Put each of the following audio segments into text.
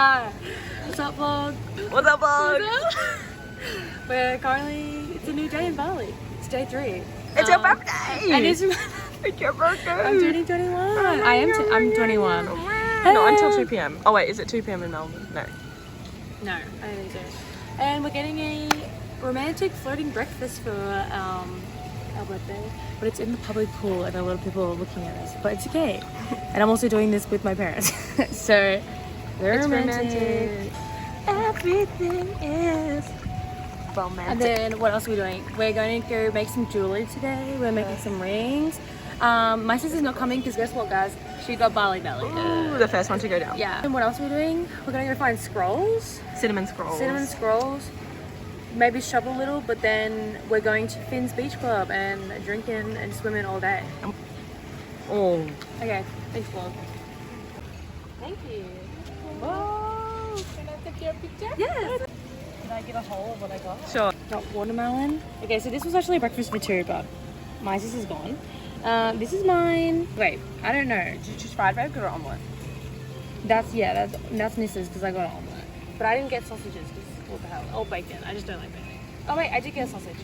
What's up, vlog? What's up, vlog? We're currently, it's a new day in Bali. It's day 3. It's your birthday! And it's your birthday! I'm turning 21. I'm 21. Not until 2 p.m. Oh wait, is it 2 p.m. in Melbourne? No. No, I don't think so. And we're getting a romantic floating breakfast for our birthday. But it's in the public pool and a lot of people are looking at us. But it's okay. And I'm also doing this with my parents. So, very romantic. Everything is romantic. And then what else are we doing? We're going to go make some jewelry today. We're making some rings. My sister's not coming because guess what, guys? She got Bali belly. Ooh, the first one to go down. Yeah. And what else are we doing? We're going to go find scrolls. Cinnamon scrolls. Cinnamon scrolls. Maybe shop a little, but then we're going to Finn's Beach Club and drinking and swimming all day. Oh. Okay, thanks vlog. Thank you. Whoa. Can I take your picture? Yes. Did I get a whole of what I got? Sure. Got watermelon. Okay, so this was actually a breakfast for 2, but my sister's gone. This is mine. Wait, I don't know. Did you choose fried egg or omelette? That's Nissa's because I got an omelette. But I didn't get sausages because what the hell? Oh, bacon. I just don't like bacon. Oh wait, I did get a sausage.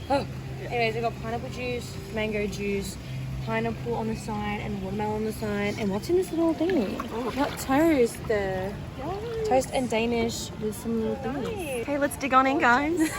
Oh. Yeah. Anyways, I got pineapple juice, mango juice, pineapple on the side, and watermelon on the side. And what's in this little thing? Oh. Got toast. Yes. Toast and Danish with some little things. Nice. Okay, let's dig on in, guys.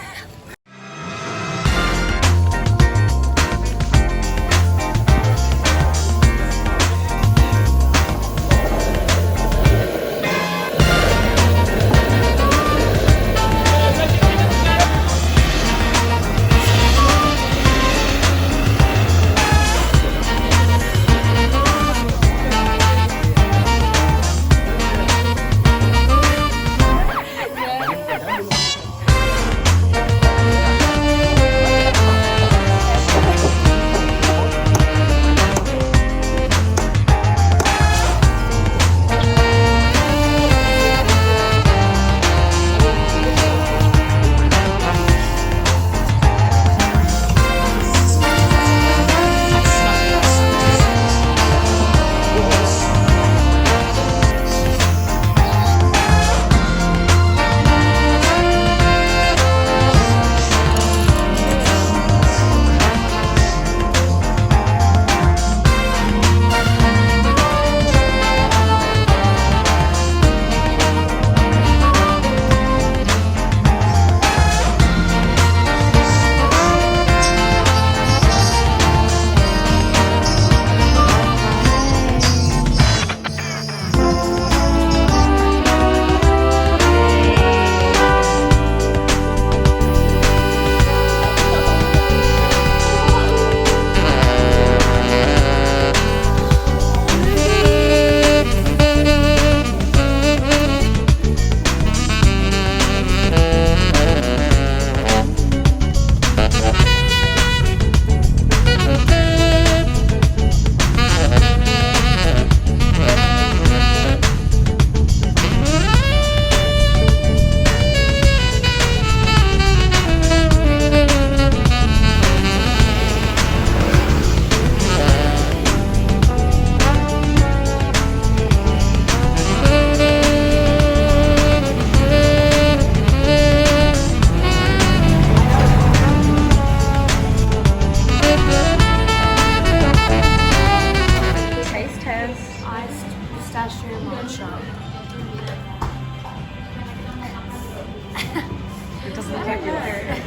It doesn't look like yogurt.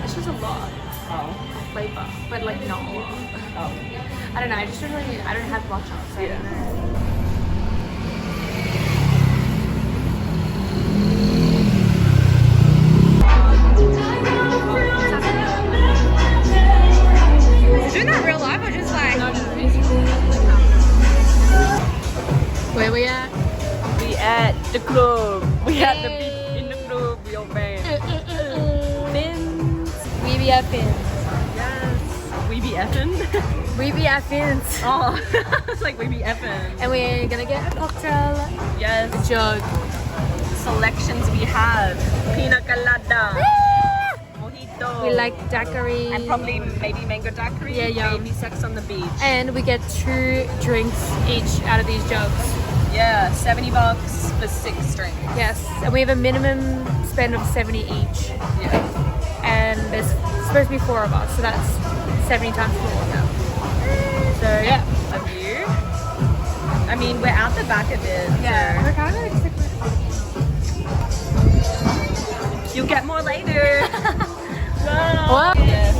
It's just a lot of flavor, but like not a lot. Oh. I don't know. I just don't really. I don't have matcha, so I don't know. Doing that real life or just like? No, just where we at? We at the club. We at the beach in the club. We all band. Fins. We be at Fins. Yes. We be effing. We be at Fins. Oh, it's like we be effing. And we're gonna get a cocktail. Yes. A jug. Selections we have: pina colada, mojito. We like daiquiri. And probably maybe mango daiquiri. Yeah. Maybe sex on the beach. And we get 2 drinks each out of these jugs. Yeah, $70 for 6 strings. Yes, and we have a minimum spend of 70 each. Yeah. And there's supposed to be 4 of us, so that's 70 times 4. So yeah. A view. I mean, we're out the back of it. Yeah. So We're kind of like you'll get more later. Wow. What? Yeah.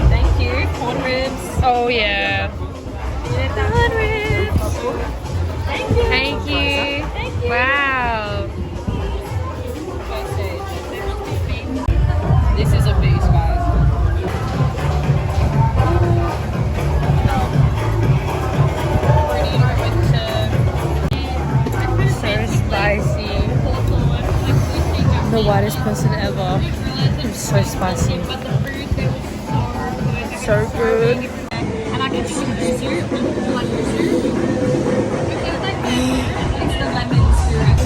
Thank you. Corn ribs. Oh yeah. Corn ribs. Thank you. Thank you. Thank you. Wow. This is a beast, guys. So spicy. The whitest person ever. It's so spicy. So good. And I can just use you like your soup. It's the lemon syrup.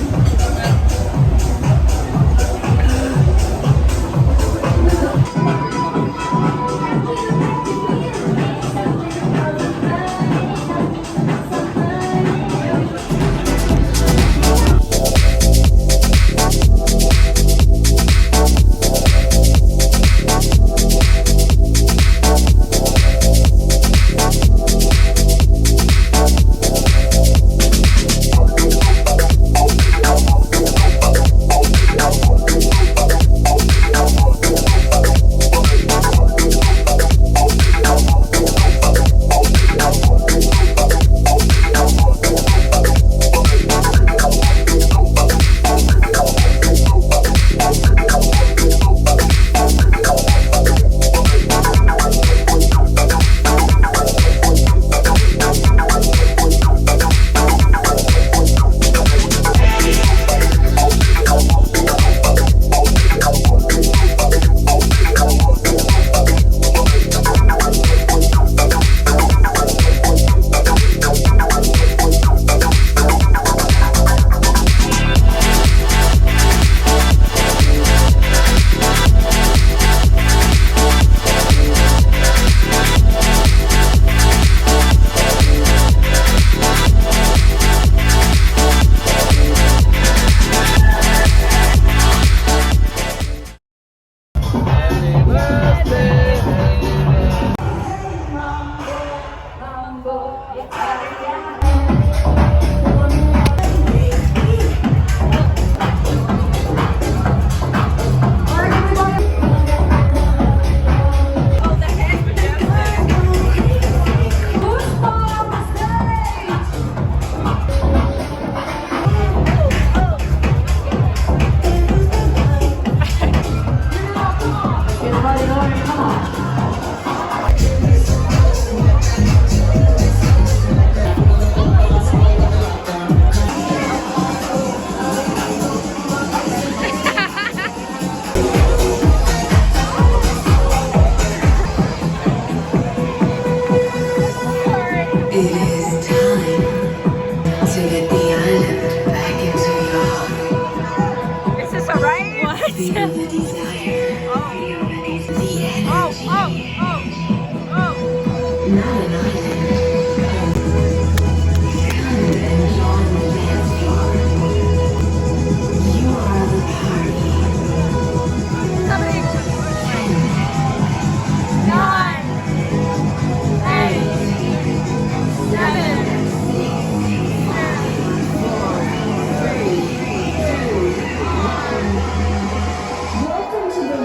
Welcome to the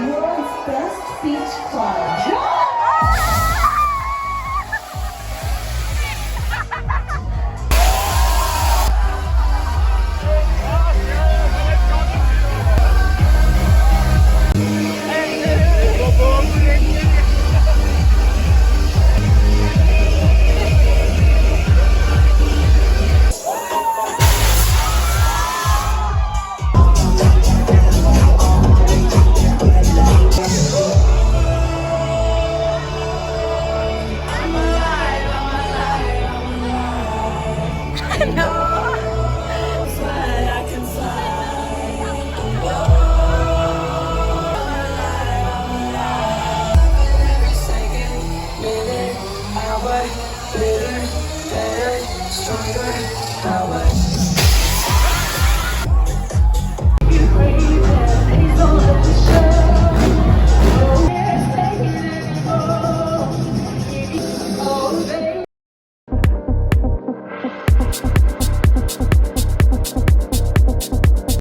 Power.